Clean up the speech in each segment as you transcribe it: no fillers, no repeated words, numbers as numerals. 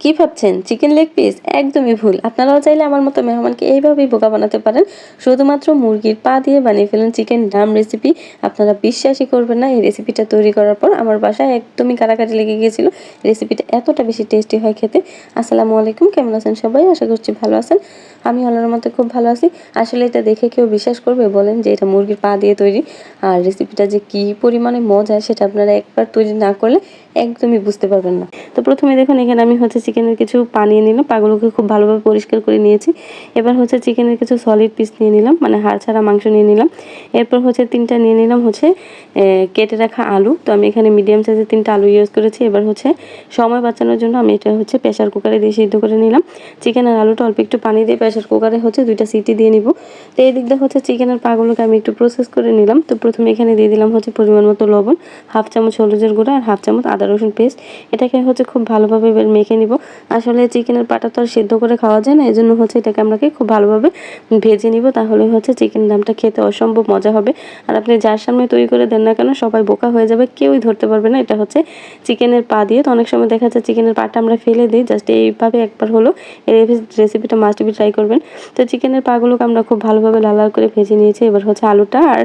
কি ভাবছেন chicken leg piece? একদমই ভুল। আপনারাও চাইলে আমার মতো মেহমানকে এইভাবেই বোকা বানাতে পারেন। শুধুমাত্র মুরগির পা দিয়ে বানিয়ে ফেলুন চিকেন ডাম রেসিপি। আপনারা বিশ্বাসই করবেন না এই রেসিপিটা তৈরি করার পর আমার বাসায় একদমই কাটাকাটি লেগে গিয়েছিল। রেসিপিটা এতটা বেশি টেস্টি হয় খেতে। আসসালামু আলাইকুম, কেমন আছেন সবাই? আশা করছি ভালো আছেন। আমি আল্লাহর রহমতে খুব ভালো আছি। আসলে এটা দেখে কেউ বিশ্বাস করবে বলেন যে এটা মুরগির পা দিয়ে তৈরি? আর রেসিপিটা যে কি পরিমাণে মজা সেটা আপনারা একবার তৈরি না করলে একদমই বুঝতে পারবেন না। তো প্রথমে দেখুন এখানে আমি চিকেনের কিছু পা নিয়ে নিলাম। পাগুলোকে খুব ভালোভাবে পরিষ্কার করে নিয়েছি। এবার চিকেনের কিছু সলিড পিস নিয়ে নিলাম, মানে হাড় ছাড়া মাংস নিয়ে নিলাম। এরপর ৩টা নিয়ে নিলাম কেটে রাখা আলু। তো আমি এখানে মিডিয়াম সাইজের 3টা আলু ইউজ করেছি। এবার সময় বাঁচানোর জন্য আমি এটা প্রেসার কুকারে দিয়ে সিদ্ধ করে নিলাম। চিকেন আর আলুটা অল্প একটু পানি দিয়ে প্রেসার কুকারে 2টা সিটি দিয়ে নিব। তো এই দিক দিয়ে চিকেনের পাগুলোকে আমি একটু প্রসেস করে নিলাম। তো প্রথমে এখানে দিয়ে দিলাম পরিমাণ মতো লবণ, হাফ চামচ হলুদের গুঁড়া আর হাফ চামচ আদা রসুন পেস্ট। এটাকে খুব ভালোভাবে এবার মেখে নিব। আসলে চিকেনের পাটা তো আর সিদ্ধ করে খাওয়া যায় না, এজন্য এটাকে আমরাকে খুব ভালোভাবে ভেজে নিব। তাহলে চিকেন ডামটা খেতে অসম্ভব মজা হবে। আর আপনি যার সামনে তৈরি করে দেন না কেন সবাই বোকা হয়ে যাবে, কেউই ধরতে পারবে না এটা চিকেনের পা দিয়ে। তো অনেক সময় দেখা যায় চিকেনের পাটা আমরা ফেলে দিই। জাস্ট এইভাবে একবার হলো এই রেসিপিটা মাস্ট বি ট্রাই করবেন। তো চিকেনের পাগুলোকে আমরা খুব ভালোভাবে লাল লাল করে ভেজে নিয়েছি। এবার আলুটা আর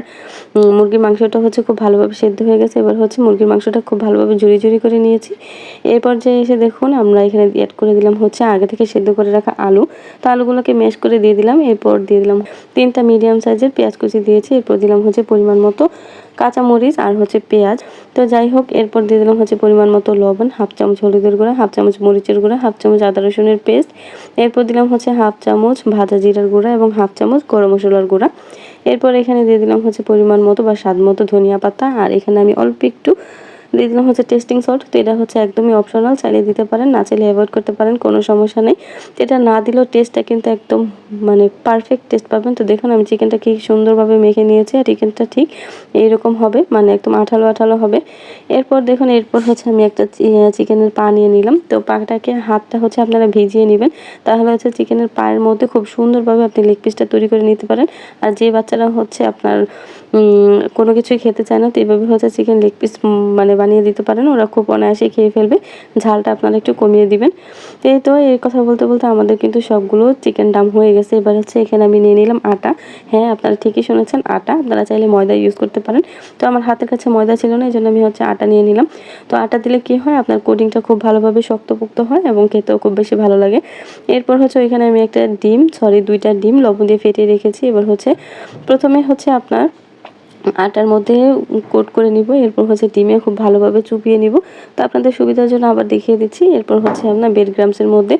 মুরগির মাংসটা খুব ভালোভাবে সেদ্ধ হয়ে গেছে। এবার মুরগির মাংসটা খুব ভালোভাবে ঝুরি ঝুরি করে নিয়েছি। এই পর্যায়ে এসে দেখুন আমরা এখানে অ্যাড করে দিলাম আগে থেকে সেদ্ধ করে রাখা আলু। তো আলুগুলোকে ম্যাশ করে দিয়ে দিলাম। এরপর দিয়ে দিলাম 3টা মিডিয়াম সাইজের পেঁয়াজ কুচি দিয়েছি। এরপর দিলাম পরিমাণ মতো কাঁচামরিচ আর পেঁয়াজ। তো যাই হোক, এরপর দিয়ে দিলাম পরিমাণ মতো লবণ, হাফ চামচ হলুদের গুঁড়া, হাফ চামচ মরিচের গুঁড়া, হাফ চামচ আদা রসুনের পেস্ট। এরপর দিলাম হাফ চামচ ভাজা জিরার গুঁড়া এবং হাফ চামচ গরম মশলার গুঁড়া। এরপর এখানে দিয়ে দিলাম পরিমাণ মতো বা স্বাদ মতো ধনিয়া পাতা। আর এখানে আমি অল্প একটু দিয়ে দিলাম টেস্টিং সল্ট। তো এটা একদমই অপশনাল, চাইলে দিতে পারেন, না চাইলে অ্যাভয়েড করতে পারেন, কোনো সমস্যা নেই। এটা না দিলেও টেস্টটা কিন্তু একদম মানে পারফেক্ট টেস্ট পাবেন। তো দেখুন আমি চিকেনটা কি সুন্দরভাবে মেখে নিয়েছি আর চিকেনটা ঠিক এইরকম হবে, মানে একদম আঠালো আঠালো হবে। এরপর দেখুন আমি একটা চিকেনের পা নিয়ে নিলাম। তো পাটাকে হাতটা আপনারা ভিজিয়ে নেবেন, তাহলে চিকেনের পায়ের মধ্যে খুব সুন্দরভাবে আপনি লেগ পিসটা তৈরি করে নিতে পারেন। আর যে বাচ্চারা আপনার কোনো কিছুই খেতে চায় না, তো এইভাবে চিকেন লেগ পিস মানে বানিয়ে দিতে পারেন, ওরা খুব অনায়াসে খেয়ে ফেলবে। ঝালটা আপনারা একটু কমিয়ে দিবেন। তো এই কথা বলতে বলতে আমাদের কিন্তু সবগুলো চিকেন ডাম হয়ে গেছে। এবার এখানে আমি নিয়ে নিলাম আটা। হ্যাঁ, আপনারা ঠিকই শুনেছেন, আটা। আপনারা চাইলে ময়দা ইউজ করতে পারেন। তো আমার হাতের কাছে ময়দা ছিল না, এই জন্য আমি আটা নিয়ে নিলাম। তো আটা দিলে কি হয়, আপনার কোটিংটা খুব ভালোভাবে শক্তপোক্ত হয় এবং খেতেও খুব বেশি ভালো লাগে। এরপর ওইখানে আমি একটা দুইটা ডিম লবণ দিয়ে ফেটিয়ে রেখেছি। এবার প্রথমে আপনার আটার মধ্যে কোট করে নিব। এরপর ডিমে খুব ভালোভাবে চুবিয়ে নিব। তো আপনাদের সুবিধার জন্য আবার দেখিয়ে দিচ্ছি। এরপর আপনার ব্রেড ক্রাম্বসের মধ্যে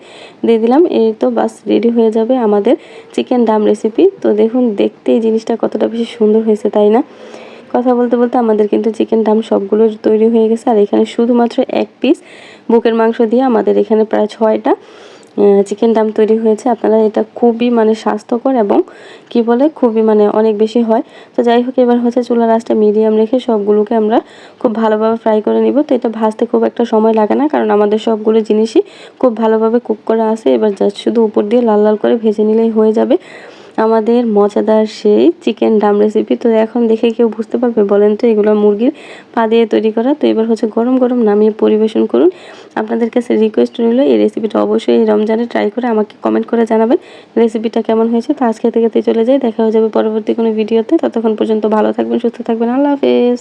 দিয়ে দিলাম। এই তো বাস রেডি হয়ে যাবে আমাদের চিকেন ডাম রেসিপি। তো দেখুন দেখতে এই জিনিসটা কতটা বেশি সুন্দর হয়েছে, তাই না? কথা বলতে বলতে আমাদের কিন্তু চিকেন ডাম সবগুলো তৈরি হয়ে গেছে। আর এখানে শুধুমাত্র 1 পিস বুকের মাংস দিয়ে আমাদের এখানে প্রায় 6টা চিকেন ডাম তৈরি হয়েছে। আপনারা এটা খুবই স্বাস্থ্যকর এবং খুবই অনেক বেশি হয়। তো যাই হোক, এবার চুলার আঁচটা মিডিয়াম রেখে সবগুলোকে আমরা খুব ভালোভাবে ফ্রাই করে নিব। তো এটা ভাজতে খুব একটা সময় লাগে না, কারণ আমাদের সবগুলো জিনিসই খুব ভালোভাবে কুক করা আছে। এবার জাস্ট শুধু উপর দিয়ে লাল লাল করে ভেজে নিলেই হয়ে যাবে আমাদের মজাদার সেই চিকেন ডাম রেসিপি। তো এখন দেখে কেউ বুঝতে পারবে বলেন তো? এগুলো মুরগির পা দিয়ে তৈরি করা। তো এবার গরম গরম নামিয়ে পরিবেশন করুন। আপনাদের কাছে রিকোয়েস্ট রইল এই রেসিপিটা অবশ্যই এই রমজানে ট্রাই করে আমাকে কমেন্ট করে জানাবেন রেসিপিটা কেমন হয়েছে। তো আজকে থেকে চলে যাই, দেখা হয়ে যাবে পরবর্তী কোনো ভিডিওতে। ততক্ষণ পর্যন্ত ভালো থাকবেন, সুস্থ থাকবেন। আল্লাহ হাফেজ।